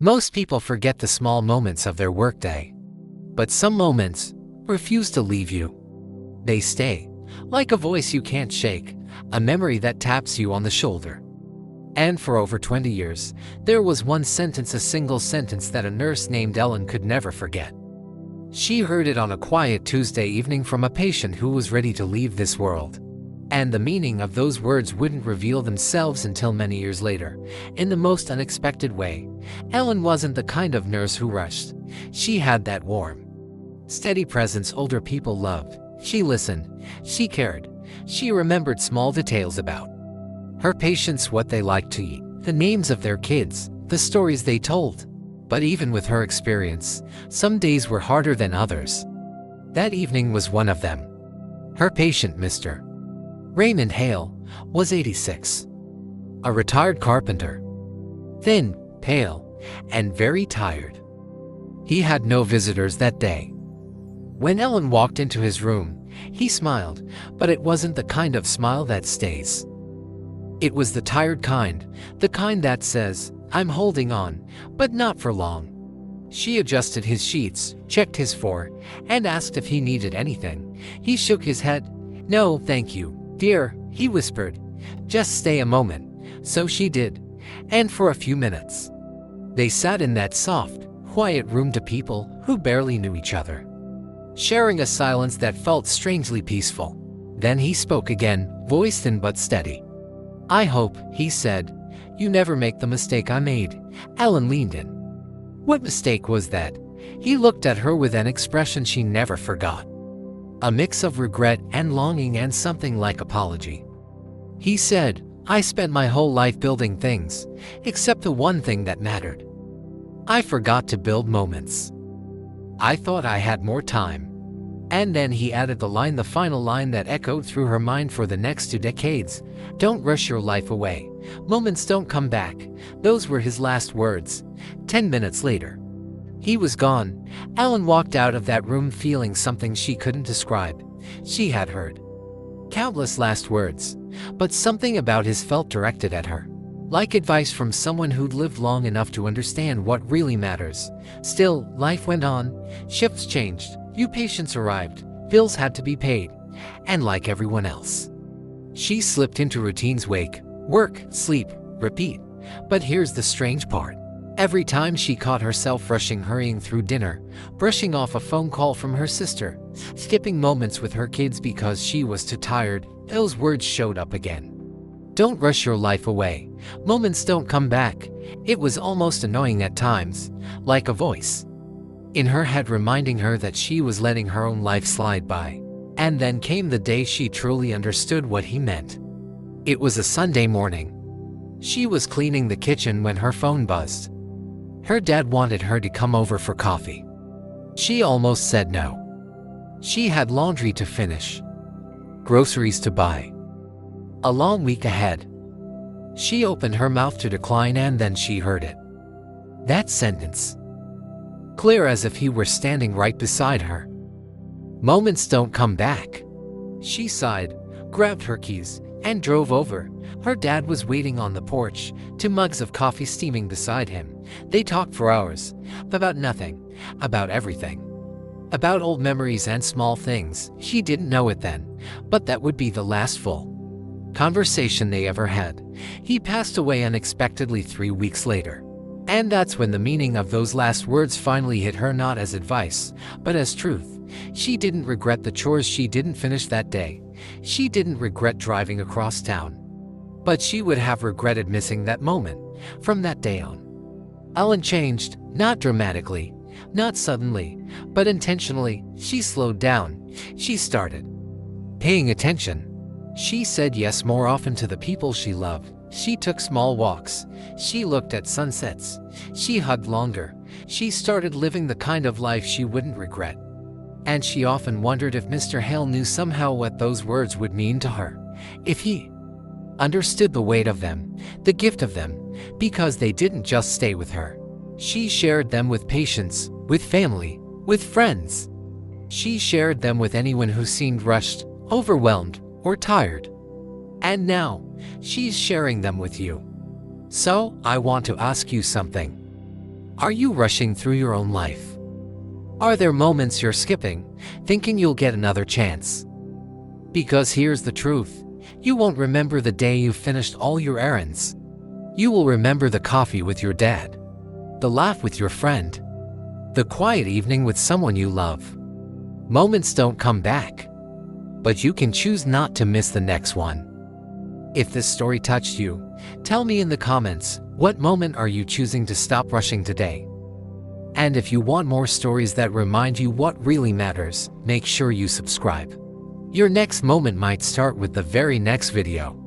Most people forget the small moments of their workday, but some moments refuse to leave you. They stay, like a voice you can't shake, a memory that taps you on the shoulder. And for over 20 years, there was one sentence, a single sentence that a nurse named Ellen could never forget. She heard it on a quiet Tuesday evening from a patient who was ready to leave this world. And the meaning of those words wouldn't reveal themselves until many years later, in the most unexpected way. Ellen wasn't the kind of nurse who rushed. She had that warm, steady presence older people loved. She listened, she cared, she remembered small details about her patients, what they liked to eat, the names of their kids, the stories they told. But even with her experience, some days were harder than others. That evening was one of them. Her patient, Mr. Raymond Hale, was 86. A retired carpenter. Thin, pale, and very tired. He had no visitors that day. When Ellen walked into his room, he smiled, but it wasn't the kind of smile that stays. It was the tired kind, the kind that says, "I'm holding on, but not for long." She adjusted his sheets, checked his fore, and asked if he needed anything. He shook his head. "No, thank you, dear," he whispered. "Just stay a moment." So she did, and for a few minutes, they sat in that soft, quiet room to people who barely knew each other, sharing a silence that felt strangely peaceful. Then he spoke again, voice thin but steady. "I hope," he said, "you never make the mistake I made." Ellen leaned in. What mistake was that? He looked at her with an expression she never forgot. A mix of regret and longing and something like apology. He said, "I spent my whole life building things, except the one thing that mattered. I forgot to build moments. I thought I had more time." And then he added the final line that echoed through her mind for the next 2 decades. "Don't rush your life away. Moments don't come back." Those were his last words. 10 minutes later, he was gone. Ellen walked out of that room feeling something she couldn't describe. She had heard countless last words, but something about his felt directed at her, like advice from someone who'd lived long enough to understand what really matters. Still, life went on. Shifts changed. New patients arrived. Bills had to be paid. And like everyone else, she slipped into routine's wake. Work, sleep, repeat. But here's the strange part. Every time she caught herself rushing, hurrying through dinner, brushing off a phone call from her sister, skipping moments with her kids because she was too tired, those words showed up again. "Don't rush your life away. Moments don't come back." It was almost annoying at times, like a voice in her head reminding her that she was letting her own life slide by. And then came the day she truly understood what he meant. It was a Sunday morning. She was cleaning the kitchen when her phone buzzed. Her dad wanted her to come over for coffee. She almost said no. She had laundry to finish, groceries to buy, a long week ahead. She opened her mouth to decline, and then she heard it. That sentence, clear as if he were standing right beside her. "Moments don't come back." She sighed, grabbed her keys, and drove over. Her dad was waiting on the porch, 2 mugs of coffee steaming beside him. They talked for hours, about nothing, about everything. About old memories and small things. She didn't know it then, but that would be the last full conversation they ever had. He passed away unexpectedly 3 weeks later. And that's when the meaning of those last words finally hit her, not as advice, but as truth. She didn't regret the chores she didn't finish that day. She didn't regret driving across town. But she would have regretted missing that moment. From that day on, Ellen changed, not dramatically, not suddenly, but intentionally. She slowed down. She started paying attention. She said yes more often to the people she loved. She took small walks. She looked at sunsets. She hugged longer. She started living the kind of life she wouldn't regret. And she often wondered if Mr. Hale knew somehow what those words would mean to her. If he understood the weight of them, the gift of them, because they didn't just stay with her. She shared them with patients, with family, with friends. She shared them with anyone who seemed rushed, overwhelmed, or tired. And now, she's sharing them with you. So, I want to ask you something. Are you rushing through your own life? Are there moments you're skipping, thinking you'll get another chance? Because here's the truth. You won't remember the day you finished all your errands. You will remember the coffee with your dad, the laugh with your friend, the quiet evening with someone you love. Moments don't come back, but you can choose not to miss the next one. If this story touched you, tell me in the comments, what moment are you choosing to stop rushing today? And if you want more stories that remind you what really matters, make sure you subscribe. Your next moment might start with the very next video.